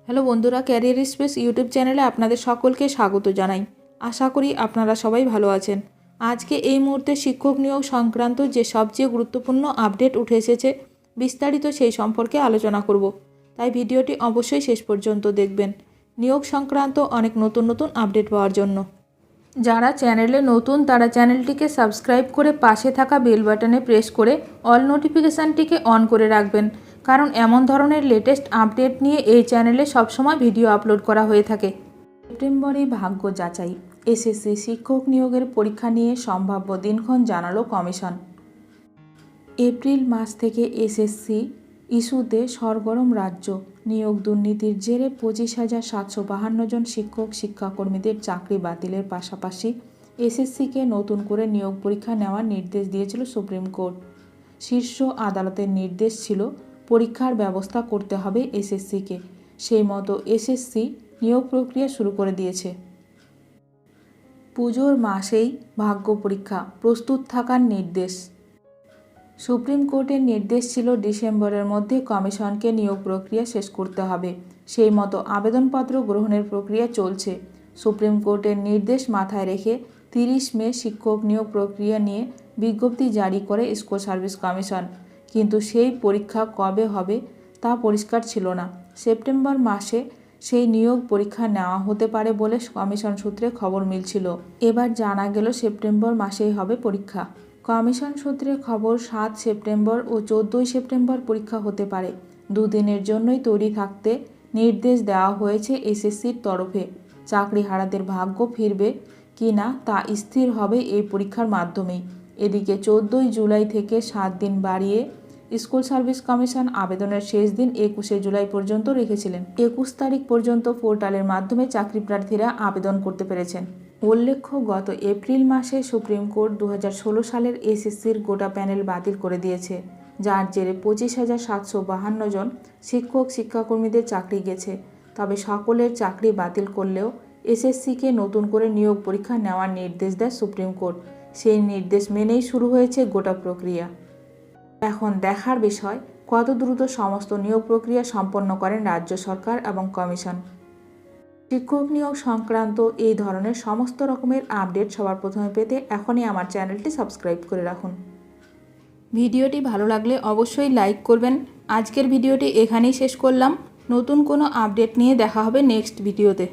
Hello বন্ধুরা, career space YouTube চ্যানেলে আপনাদের সকলকে স্বাগত জানাই। আশা করি আপনারা সবাই ভালো আছেন। আজকে এই মুহূর্তে শিক্ষক নিয়োগ সংক্রান্ত যে সবচেয়ে গুরুত্বপূর্ণ আপডেট উঠে এসেছে, বিস্তারিত সেই সম্পর্কে আলোচনা করব। তাই ভিডিওটি অবশ্যই শেষ পর্যন্ত দেখবেন নিয়োগ সংক্রান্ত অনেক নতুন নতুন আপডেট পাওয়ার জন্য। যারা চ্যানেলে নতুন তারা চ্যানেলটিকে সাবস্ক্রাইব করে পাশে থাকা বেল বাটনে প্রেস করে অল নোটিফিকেশানটিকে অন করে রাখবেন, কারণ এমন ধরনের লেটেস্ট আপডেট নিয়ে এই চ্যানেলে সবসময় ভিডিও আপলোড করা হয়ে থাকে। সেপ্টেম্বরে ভাগ্য যাচাই, এসএসসি শিক্ষক নিয়োগের পরীক্ষা নিয়ে সম্ভাব্য দিনক্ষণ জানালো কমিশন। এপ্রিল মাস থেকে এসএসসি ইস্যুতে সরগরম রাজ্য। নিয়োগ দুর্নীতির জেরে 25,752 জন শিক্ষক শিক্ষাকর্মীদের চাকরি বাতিলের পাশাপাশি এসএসসিকে নতুন করে নিয়োগ পরীক্ষা নেওয়ার নির্দেশ দিয়েছিল সুপ্রিম কোর্ট। শীর্ষ আদালতের নির্দেশ ছিল পরীক্ষার ব্যবস্থা করতে হবে এসএসসিকে। সেই মতো এসএসসি নিয়োগ প্রক্রিয়া শুরু করে দিয়েছে। পুজোর মাসেই ভাগ্য পরীক্ষা, প্রস্তুত থাকার নির্দেশ। সুপ্রিম কোর্টের নির্দেশ ছিল ডিসেম্বরের মধ্যে কমিশনকে নিয়োগ প্রক্রিয়া শেষ করতে হবে। সেই মতো আবেদনপত্র গ্রহণের প্রক্রিয়া চলছে। সুপ্রিম কোর্টের নির্দেশ মাথায় রেখে 30 মে শিক্ষক নিয়োগ প্রক্রিয়া নিয়ে বিজ্ঞপ্তি জারি করে স্কুল সার্ভিস কমিশন। কিন্তু সেই পরীক্ষা কবে হবে তা পরিষ্কার ছিল না। সেপ্টেম্বর মাসে সেই নিয়োগ পরীক্ষা নেওয়া হতে পারে বলে কমিশন সূত্রে খবর মিলছিল। এবার জানা গেল সেপ্টেম্বর মাসেই হবে পরীক্ষা। কমিশন সূত্রে খবর 7 সেপ্টেম্বর ও 14 সেপ্টেম্বর পরীক্ষা হতে পারে। দুদিনের জন্যই তৈরি থাকতে নির্দেশ দেওয়া হয়েছে এসএসসির তরফে। চাকরিহারাদের ভাগ্য ফিরবে কি না তা স্থির হবে এই পরীক্ষার মাধ্যমেই। এদিকে 14 জুলাই থেকে 7 দিন বাড়িয়ে স্কুল সার্ভিস কমিশন আবেদনের শেষ দিন 21 জুলাই পর্যন্ত রেখেছিলেন। 21 তারিখ পর্যন্ত পোর্টালের মাধ্যমে চাকরি প্রার্থীরা আবেদন করতে পেরেছেন। উল্লেখ্য, গত এপ্রিল মাসে সুপ্রিম কোর্ট 2016 সালের এসএসসির গোটা প্যানেল বাতিল করে দিয়েছে, যার জেরে 25,752 জন শিক্ষক শিক্ষাকর্মীদের চাকরি গেছে। তবে সকলের চাকরি বাতিল করলেও এসএসসিকে নতুন করে নিয়োগ পরীক্ষা নেওয়ার নির্দেশ দেয় সুপ্রিম কোর্ট। সেই নির্দেশ মেনেই শুরু হয়েছে গোটা প্রক্রিয়া। এখন দেখার বিষয় কত দ্রুত সমস্ত নিয়োগ প্রক্রিয়া সম্পন্ন করেন রাজ্য সরকার এবং কমিশন। শিক্ষক নিয়োগ সংক্রান্ত এই ধরনের সমস্ত রকমের আপডেট সবার প্রথমে পেতে এখনই আমার চ্যানেলটি সাবস্ক্রাইব করে রাখুন। ভিডিওটি ভালো লাগলে অবশ্যই লাইক করবেন। আজকের ভিডিওটি এখানেই শেষ করলাম। নতুন কোনো আপডেট নিয়ে দেখা হবে নেক্সট ভিডিওতে।